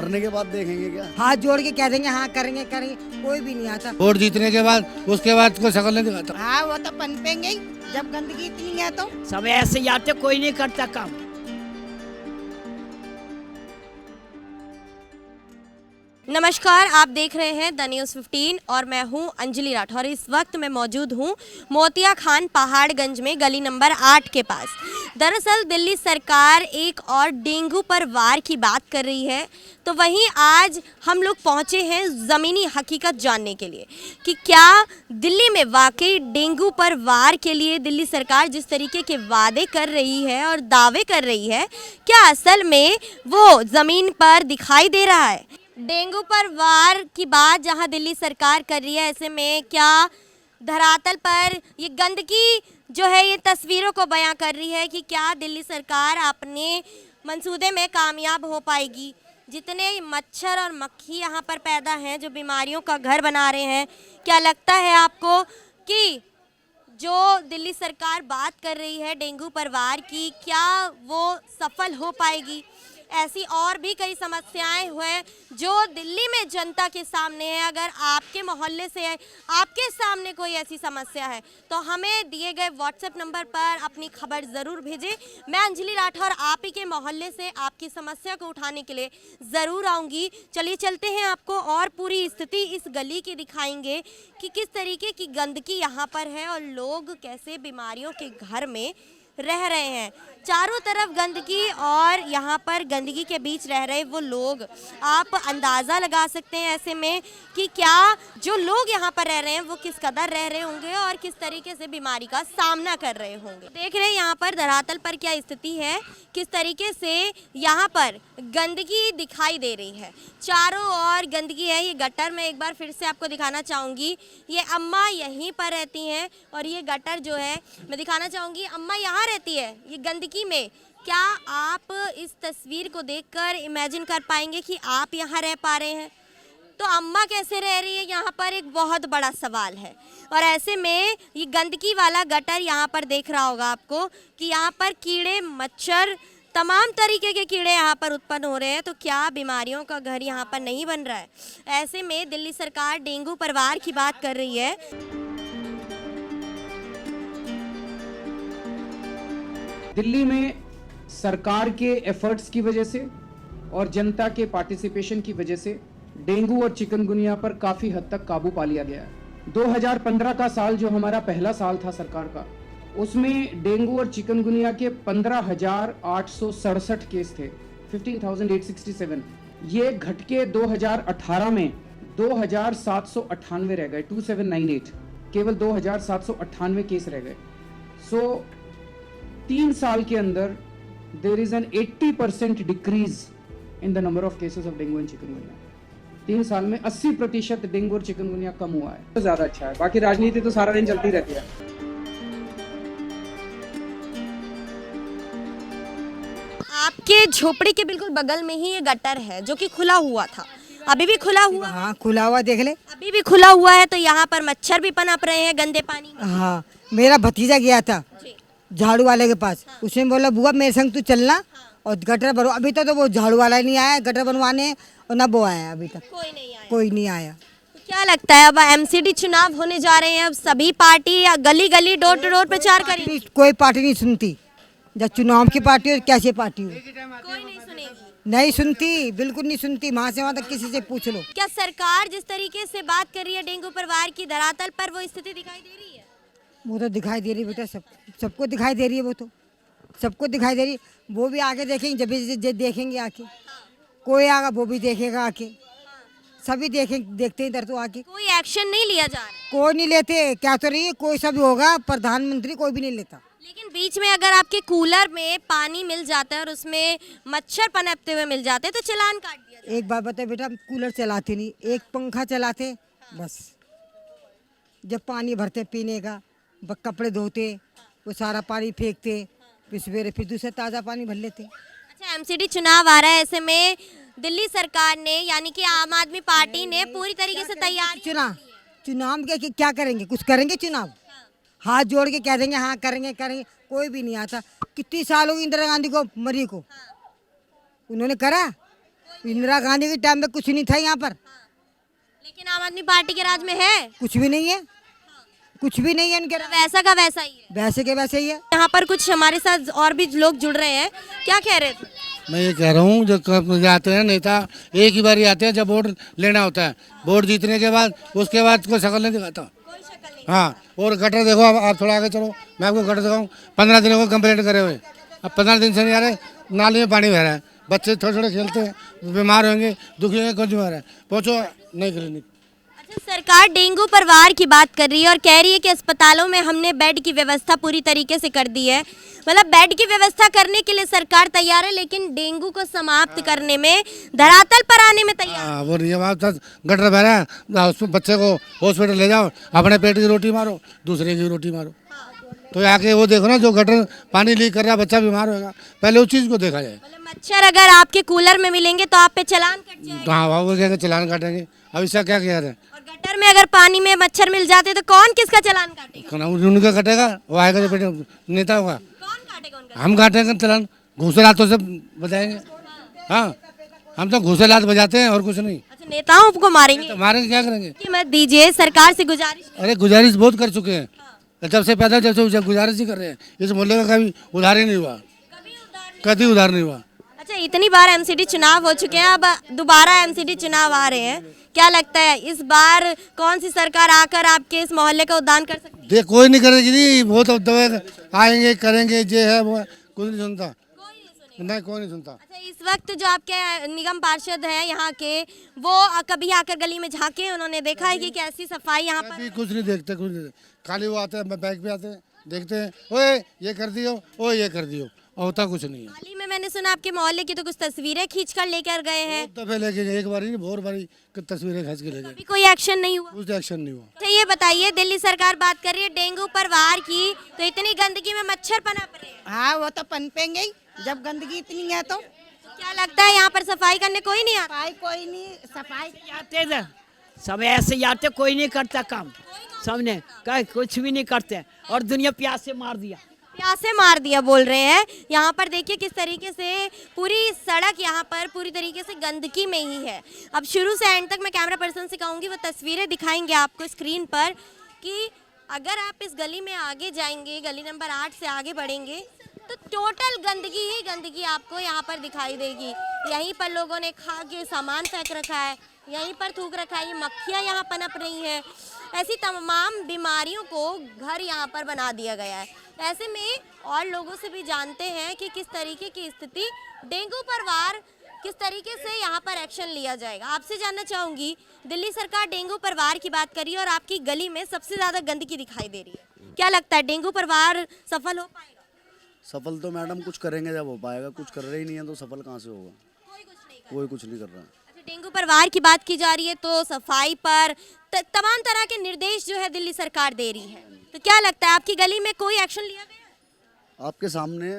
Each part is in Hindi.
मरने के बाद देखेंगे क्या? हाथ जोड़ के कह देंगे हाँ करेंगे करेंगे, कोई भी नहीं आता। वोट जीतने के बाद उसके बाद कोई शकल नहीं दिखाता। हाँ वो तो पनपेंगे ही जब गंदगी इतनी है तो। सब ऐसे जाते, कोई नहीं करता काम। नमस्कार, आप देख रहे हैं द न्यूज़ 15 और मैं हूं अंजलि राठौर। इस वक्त मैं मौजूद हूं मोतिया खान पहाड़गंज में गली नंबर 8 के पास। दरअसल दिल्ली सरकार एक और डेंगू पर वार की बात कर रही है, तो वहीं आज हम लोग पहुंचे हैं ज़मीनी हकीकत जानने के लिए कि क्या दिल्ली में वाकई डेंगू पर वार के लिए दिल्ली सरकार जिस तरीके के वादे कर रही है और दावे कर रही है, क्या असल में वो ज़मीन पर दिखाई दे रहा है। डेंगू पर वार की बात जहां दिल्ली सरकार कर रही है, ऐसे में क्या धरातल पर ये गंदगी जो है ये तस्वीरों को बयां कर रही है कि क्या दिल्ली सरकार अपने मंसूबे में कामयाब हो पाएगी। जितने मच्छर और मक्खी यहाँ पर पैदा हैं जो बीमारियों का घर बना रहे हैं, क्या लगता है आपको कि जो दिल्ली सरकार बात कर रही है डेंगू पर वार की, क्या वो सफल हो पाएगी। ऐसी और भी कई समस्याएं हैं जो दिल्ली में जनता के सामने है। अगर आपके मोहल्ले से आपके सामने कोई ऐसी समस्या है तो हमें दिए गए व्हाट्सएप नंबर पर अपनी खबर ज़रूर भेजें। मैं अंजलि राठौर आप ही के मोहल्ले से आपकी समस्या को उठाने के लिए ज़रूर आऊँगी। चलिए चलते हैं, आपको और पूरी स्थिति इस गली की दिखाएंगे कि किस तरीके की गंदगी यहाँ पर है और लोग कैसे बीमारियों के घर में रह रहे हैं। चारों तरफ गंदगी और यहाँ पर गंदगी के बीच रह रहे वो लोग, आप अंदाज़ा लगा सकते हैं ऐसे में कि क्या जो लोग यहाँ पर रह रहे हैं वो किस कदर रह रहे होंगे और किस तरीके से बीमारी का सामना कर रहे होंगे। देख रहे हैं यहाँ पर धरातल पर क्या स्थिति है, किस तरीके से यहाँ पर गंदगी दिखाई दे रही है। चारों ओर गंदगी है। ये गटर मैं एक बार फिर से आपको दिखाना चाहूँगी। ये अम्मा यहीं पर रहती हैं और ये गटर जो है मैं दिखाना चाहूँगी, अम्मा यहाँ रहती है ये गंदगी में। क्या आप इस तस्वीर को देखकर इमेजिन कर पाएंगे कि आप यहाँ रह पा रहे हैं? तो अम्मा कैसे रह रही है, यहाँ पर एक बहुत बड़ा सवाल है। और ऐसे में ये गंदगी वाला गटर यहाँ पर देख रहा होगा आपको कि यहाँ पर कीड़े मच्छर तमाम तरीके के कीड़े यहाँ पर उत्पन्न हो रहे हैं। तो क्या बीमारियों का घर यहाँ पर नहीं बन रहा है? ऐसे में दिल्ली सरकार डेंगू पर वार की बात कर रही है। दिल्ली में सरकार के एफर्ट्स की वजह से और जनता के पार्टिसिपेशन की वजह से डेंगू और चिकनगुनिया पर काफ़ी हद तक काबू पा लिया गया है। 2015 का साल जो हमारा पहला साल था सरकार का, उसमें डेंगू और चिकनगुनिया के 15,867 केस थे, 15,867। ये घट के 2018 में 2,798 रह गए, 2798, केवल 2,798 केस रह गए। सो 3 साल के अंदर there is an 80% decrease in the number of cases of dengue and chikungunya. 3 साल में 80% डेंगू और चिकनगुनिया कम हुआ है, तो ज्यादा अच्छा है। बाकी राजनीति तो सारा दिन चलती रहती है। आपके झोपड़ी के बिल्कुल बगल में ही ये गटर है जो कि खुला हुआ था, अभी भी खुला हुआ। हाँ खुला हुआ, देख ले अभी भी खुला हुआ है। तो यहाँ पर मच्छर भी पनप रहे हैं गंदे पानी में। हाँ मेरा भतीजा गया था जी। झाड़ू वाले के पास। उसने बोला बुआ मेरे संग तू चलना और गटर भरो। अभी तक तो वो झाड़ू वाला नहीं आया गटर बनवाने, और ना वो आया अभी तक, कोई नहीं आया। कोई नहीं आया। तो क्या लगता है अब एमसीडी चुनाव होने जा रहे हैं, अब सभी पार्टी या गली गली डोर टू डोर प्रचार करेंगी? कोई पार्टी नहीं सुनती, जब चुनाव की पार्टी हो कैसे पार्टी हो, कोई नहीं सुनेगी। नहीं सुनती, बिल्कुल नहीं सुनती। वहाँ से वहाँ तक किसी से पूछ लो। क्या सरकार जिस तरीके से बात कर रही है डेंगू पर वार की, धरातल पर वो स्थिति दिखाई दे रही है? वो तो दिखाई दे रही है बेटा, सबको दिखाई दे रही है। वो तो सबको दिखाई दे रही है। वो भी आगे देखेंगे, जब देखेंगे आके, कोई आगा वो भी देखेगा आके, सभी देखते हैं इधर तो आके। कोई एक्शन नहीं लिया जा रहा है। कोई नहीं लेते, क्या तो रही है, कोई सा भी होगा, प्रधानमंत्री कोई भी नहीं लेता। लेकिन बीच में अगर आपके कूलर में पानी मिल जाता है और उसमें मच्छर पनपते हुए मिल जाते हैं तो चालान काट दिया जाता है। एक बात बता बेटा, कूलर चलाते नहीं, एक पंखा चलाते बस। जब पानी भरते पीने का, कपड़े धोते, वो सारा पानी फेंकते, फिर सवेरे फिर दूसरा ताज़ा पानी भर लेते। अच्छा, एमसीडी चुनाव आ रहा है, ऐसे में दिल्ली सरकार ने यानी कि आम आदमी पार्टी ने पूरी तरीके से तैयारी। चुनाव के क्या करेंगे, कुछ करेंगे चुनाव? हाथ जोड़ के कह देंगे हाँ करेंगे करेंगे, कोई भी नहीं आता। कितनी साल हो गई इंदिरा गांधी को मरी को, उन्होंने करा? इंदिरा गांधी के टाइम में कुछ नहीं था यहाँ पर, लेकिन आम आदमी पार्टी के राज में है, कुछ भी नहीं है, कुछ भी नहीं है इनके राज। वैसा का वैसा ही है। वैसे के वैसे ही है। यहाँ पर कुछ हमारे साथ और भी लोग जुड़ रहे हैं, क्या कह रहे थे? मैं ये कह रहा हूँ जो आते हैं नेता एक ही बार ही आते हैं जब वोट लेना होता है, वोट जीतने के बाद उसके बाद कोई शक्ल नहीं दिखाता। हाँ, और गटर देखो, आप थोड़ा आगे चलो, मैं आपको गटर दिखाऊँ। 15 दिनों को कंप्लेंट करे हुए, अब 15 दिन से नहीं आ रहे, नाली में पानी बह रहा है, बच्चे थोड़े थोड़े खेलते हैं, बीमार होंगे, दुखी होंगे, कौन बीमार है, पहुँचो नहीं क्लिनिक। अच्छा, सरकार डेंगू पर वार की बात कर रही है और कह रही है कि अस्पतालों में हमने बेड की व्यवस्था पूरी तरीके से कर दी है। मतलब बेड की व्यवस्था करने के लिए सरकार तैयार है, लेकिन डेंगू को समाप्त करने में, धरातल पर आने में तैयार। हाँ, वो नहीं, आप गटर बह रहा है, उस बच्चे को हॉस्पिटल ले जाओ, अपने पेट की रोटी मारो, दूसरे की रोटी मारो। तो आके वो देखो ना, जो गटर पानी लीक कर रहा है, बच्चा बीमार होगा, पहले उस चीज़ को देखा जाए। मतलब मच्छर अगर आपके कूलर में मिलेंगे तो आप पे चालान कट जाएगा। हाँ, वो कहेंगे चालान काटेंगे, अब इसका क्या किया है? और गटर में अगर पानी में मच्छर मिल जाते तो कौन किसका चालान काटेगा? उनका कटेगा, वो आएगा जो पेट नेता होगा, कौन काटेगा उनका? हम काटेंगे चालान, घूसे लातों से बजाएंगे। हाँ, हम तो घूसे लात बजाते हैं और कुछ नहीं। अच्छा, नेताओं को मारेंगे? तो मारेंगे, क्या करेंगे? कि मत दीजिए, सरकार से गुजारिश। अरे गुजारिश बहुत कर चुके हैं, जब से पैदा जब से गुजारिश ही कर रहे हैं। इस मोहल्ले का कभी उधार ही नहीं हुआ, कभी उधार नहीं हुआ। अच्छा, इतनी बार एमसीडी चुनाव हो चुके हैं, अब दोबारा एमसीडी चुनाव आ रहे हैं, क्या लगता है इस बार कौन सी सरकार आकर आपके इस मोहल्ले का उद्धार कर सकती है? देख, कोई नहीं करेगी नहीं, बहुत दबे आएंगे करेंगे, ये है वो है, कोई नहीं सुनता, नहीं कोई नहीं सुनता। अच्छा, इस वक्त जो आपके निगम पार्षद हैं यहाँ के, वो कभी आकर गली में झांके, उन्होंने देखा है कि कैसी सफाई यहाँ पर? कभी कुछ नहीं देखते, कुछ नहीं देखते, खाली वो आते हैं, बैग पे आते हैं, देखते हैं, ओए ये कर दियो, ओए ये कर दियो, और होता कुछ नहीं है। हाल ही में मैंने सुना आपके मोहल्ले की तो कुछ तस्वीरें खींचकर लेकर गए हैं, दफे लेके गए, एक बार नहीं बहुत बारी तस्वीरें खींच के ले गए, अभी कोई एक्शन नहीं हुआ। कुछ एक्शन नहीं हुआ। अच्छा, ये बताइए, दिल्ली सरकार बात कर रही है डेंगू पर वार की, तो इतनी गंदगी में मच्छर पनप रहे हैं। हाँ, वो तो पनपेंगे ही जब गंदगी इतनी है। तो क्या लगता है यहाँ पर सफाई करने कोई नहीं आता? सफाई कोई नहीं, सफाई आते थे सब ऐसे ही आते, कोई नहीं करता काम, सबने कहा कुछ भी नहीं करते और दुनिया प्यास से मार दिया। प्यासे मार दिया बोल रहे हैं। यहाँ पर देखिए किस तरीके से पूरी सड़क यहाँ पर पूरी तरीके से गंदगी में ही है। अब शुरू से एंड तक मैं कैमरा पर्सन से कहूँगी वो तस्वीरें दिखाएंगे आपको स्क्रीन पर कि अगर आप इस गली में आगे जाएंगे, गली नंबर 8 से आगे बढ़ेंगे तो टोटल गंदगी ही गंदगी आपको यहाँ पर दिखाई देगी। यहीं पर लोगों ने खा के सामान फेंक रखा है, यहीं पर थूक रखा है, ये मक्खियाँ यहाँ पनप रही हैं। ऐसी तमाम बीमारियों को घर यहाँ पर बना दिया गया है। ऐसे में और लोगों से भी जानते हैं कि किस तरीके की स्थिति, डेंगू पर वार किस तरीके से यहाँ पर एक्शन लिया जाएगा। आपसे जानना चाहूँगी, दिल्ली सरकार डेंगू पर वार की बात करी और आपकी गली में सबसे ज़्यादा गंदगी दिखाई दे रही है, क्या लगता है डेंगू पर वार सफल हो पाएगा? सफल तो मैडम कुछ करेंगे जब हो पाएगा, कुछ कर रहे ही नहीं है तो सफल कहाँ से होगा? कोई कुछ नहीं कर रहा। अच्छा, डेंगू पर वार की बात की जा रही है तो सफाई पर तमाम तरह के निर्देश जो है दिल्ली सरकार दे रही है, तो क्या लगता है आपकी गली में कोई एक्शन लिया गया है? आपके सामने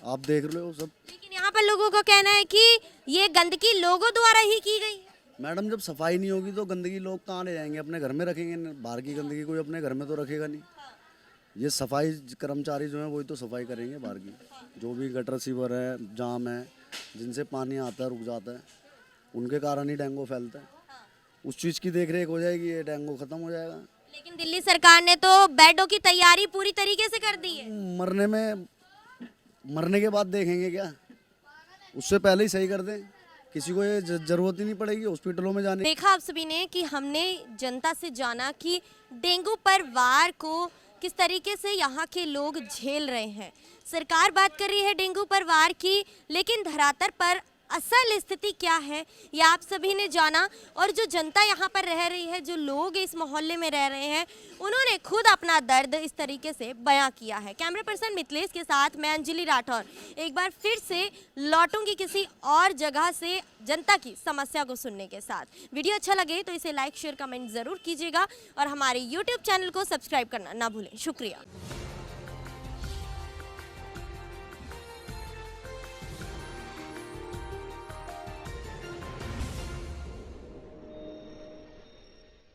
आप देख रहे हो सब। लेकिन यहाँ पर लोगों का कहना है कि ये गंदगी लोगों द्वारा ही की गई है। मैडम जब सफाई नहीं होगी तो गंदगी लोग कहाँ ले जाएंगे? अपने घर में रखेंगे, बाहर की गंदगी कोई अपने घर में तो रखेगा नहीं। ये सफाई कर्मचारी जो हैं वही तो सफाई करेंगे बाहर की। जो भी गटर सीवर है, जाम है, जिनसे पानी आता है रुक जाता है, उनके कारण ही डेंगू फैलता है। उस चीज़ की देख रेख हो जाएगी, ये डेंगू खत्म हो जाएगा। लेकिन दिल्ली सरकार ने तो बेडों की तैयारी पूरी तरीके से कर दी है। मरने के बाद देखेंगे क्या? उससे पहले ही सही कर दें, किसी को ये जरूरत ही नहीं पड़ेगी हॉस्पिटलों में जाने। देखा आप सभी ने कि हमने जनता से जाना कि डेंगू पर वार को किस तरीके से यहाँ के लोग झेल रहे हैं। सरकार बात कर रही है डेंगू पर वार की, लेकिन धरातल पर असल स्थिति क्या है ये आप सभी ने जाना। और जो जनता यहाँ पर रह रही है, जो लोग इस मोहल्ले में रह रहे हैं, उन्होंने खुद अपना दर्द इस तरीके से बयां किया है। कैमरा पर्सन मिथिलेश के साथ मैं अंजलि राठौर एक बार फिर से लौटूंगी किसी और जगह से जनता की समस्या को सुनने के साथ। वीडियो अच्छा लगे तो इसे लाइक शेयर कमेंट ज़रूर कीजिएगा और हमारे यूट्यूब चैनल को सब्सक्राइब करना ना भूलें। शुक्रिया।